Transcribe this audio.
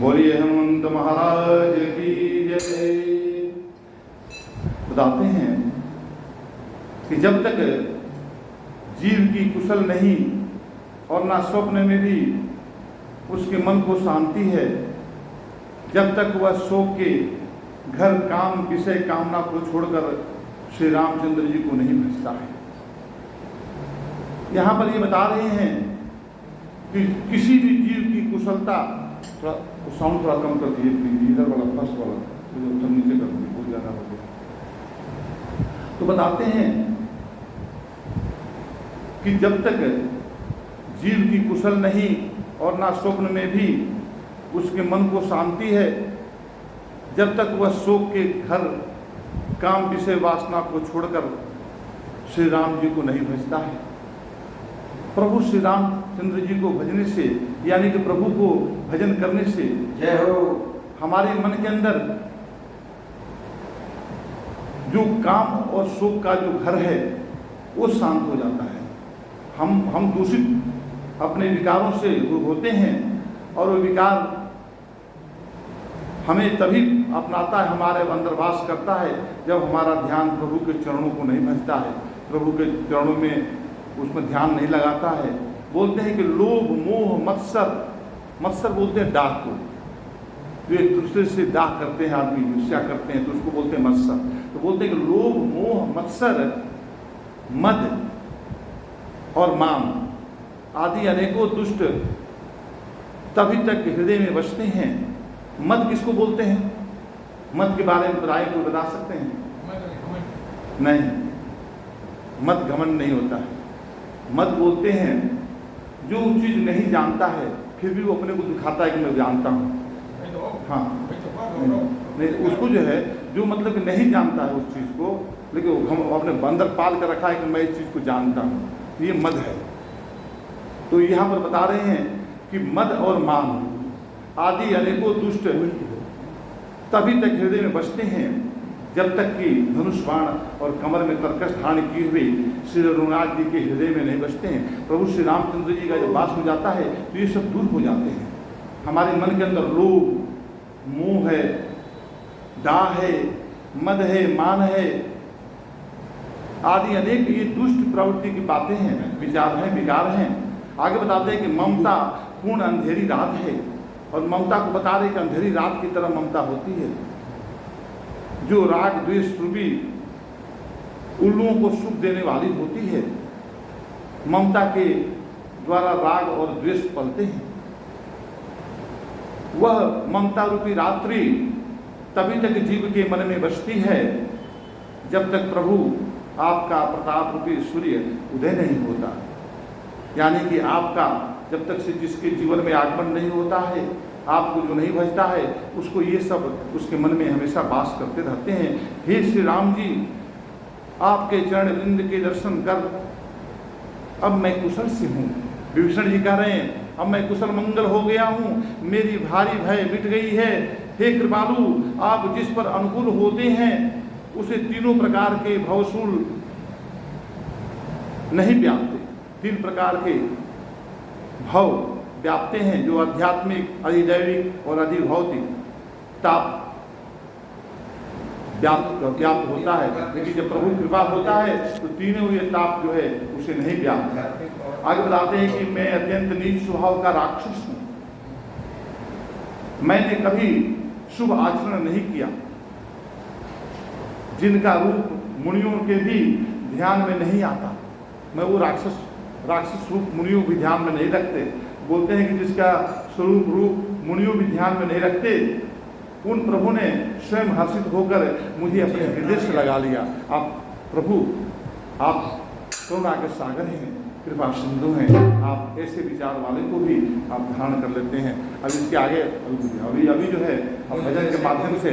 बोलिए हनुमंत महाराज की जय। बताते हैं कि जब तक जीव की कुशल नहीं और ना स्वप्न में भी उसके मन को शांति है, जब तक वह शोक के घर काम विषय कामना को छोड़कर श्री रामचंद्र जी को नहीं भजता है। यहाँ पर ये बता रहे हैं कि किसी भी जीव की कुशलता, थोड़ा साउंड थोड़ा कम कर दिए, इधर वाला फर्स्ट वाला तो नीचे कर दिए, बहुत ज़्यादा हो गया। तो बताते हैं कि जब तक जीव की कुशल नहीं और ना स्वप्न में भी उसके मन को शांति है, जब तक वह शोक के घर काम विषय वासना को छोड़कर श्री राम जी को नहीं भजता है। प्रभु श्री रामचंद्र जी को भजने से, यानी कि प्रभु को भजन करने से जय हो, हमारे मन के अंदर जो काम और शोक का जो घर है वो शांत हो जाता है। हम दूषित अपने विकारों से होते हैं और वो विकार हमें तभी अपनाता है, हमारे अंदर वास करता है, जब हमारा ध्यान प्रभु के चरणों को नहीं भजता है, प्रभु के चरणों में उसमें ध्यान नहीं लगाता है। बोलते हैं कि लोभ मोह मत्सर बोलते हैं डाह को, जो एक दूसरे से डाह करते हैं, आदमी ईर्ष्या करते हैं तो उसको बोलते हैं मत्सर। तो बोलते हैं कि लोभ मोह मत्सर मद और माम आदि अनेकों दुष्ट तभी तक हृदय में बसते हैं। मद किसको बोलते हैं? मद के बारे में राय को बता सकते हैं? नहीं, मद घमंड नहीं होता है। मद बोलते हैं जो चीज़ नहीं जानता है फिर भी वो अपने को दिखाता है कि मैं जानता हूँ। हाँ, नहीं उसको जो है, जो मतलब कि नहीं जानता है उस चीज़ को, लेकिन हम अपने बंदर पाल कर रखा है कि मैं इस चीज़ को जानता हूँ, ये मद है। तो यहाँ पर बता रहे हैं कि मद और मान आदि अनेकों दुष्ट तभी तक हृदय में बसते हैं जब तक कि धनुष बाण और कमर में तरकश धारण किए हुए श्री रघुनाथ जी के हृदय में नहीं बसते हैं। प्रभु श्री रामचंद्र जी का जब वास हो जाता है तो ये सब दूर हो जाते हैं। हमारे मन के अंदर लोभ मोह है, डाह है, मद है, मान है आदि अनेक ये दुष्ट प्रवृत्ति की बातें हैं, विचार हैं, विकार हैं। आगे बताते हैं कि ममता पूर्ण अंधेरी रात है, और ममता को बता रहे कि अंधेरी रात की तरह ममता होती है, जो राग द्वेष रूपी उल्लुओं को सुख देने वाली होती है। ममता के द्वारा राग और द्वेष पलते हैं। वह ममता रूपी रात्रि तभी तक जीव के मन में बसती है जब तक प्रभु आपका प्रताप रूपी सूर्य उदय नहीं होता, यानी कि आपका जब तक से जिसके जीवन में आगमन नहीं होता है, आपको जो नहीं भजता है, उसको ये सब उसके मन में हमेशा वास करते रहते हैं। हे श्री राम जी, आपके चरण वृंद के दर्शन कर अब मैं कुशल से हूँ। विभीषण जी कह रहे हैं अब मैं कुशल मंगल हो गया हूँ, मेरी भारी भय मिट गई है। हे कृपालु, आप जिस पर अनुकूल होते हैं उसे तीनों प्रकार के भवशूल नहीं व्यापते। 3 प्रकार के भव व्यापते हैं, जो आध्यात्मिक, अधिदैविक और अधिभौतिक ताप व्याप्त होता है। लेकिन जब प्रभु कृपा होता है तो तीनों ये ताप जो है उसे नहीं व्याप्त। आगे बताते हैं कि मैं अत्यंत नीच स्वभाव का राक्षस हूँ, मैंने कभी शुभ आचरण नहीं किया, जिनका रूप मुनियों के भी ध्यान में नहीं आता। मैं वो राक्षस रूप मुनियों भी ध्यान में नहीं रखते। बोलते हैं कि जिसका स्वरूप रूप मुनियों भी ध्यान में नहीं रखते, उन प्रभु ने स्वयं हर्षित होकर मुझे अपने हृदय से लगा लिया। आप प्रभु, आप करुणा के सागर हैं, कृपा सिंधु हैं, आप ऐसे विचार वाले को भी आप धारण कर लेते हैं। अब इसके आगे अभी जो है भजन के माध्यम से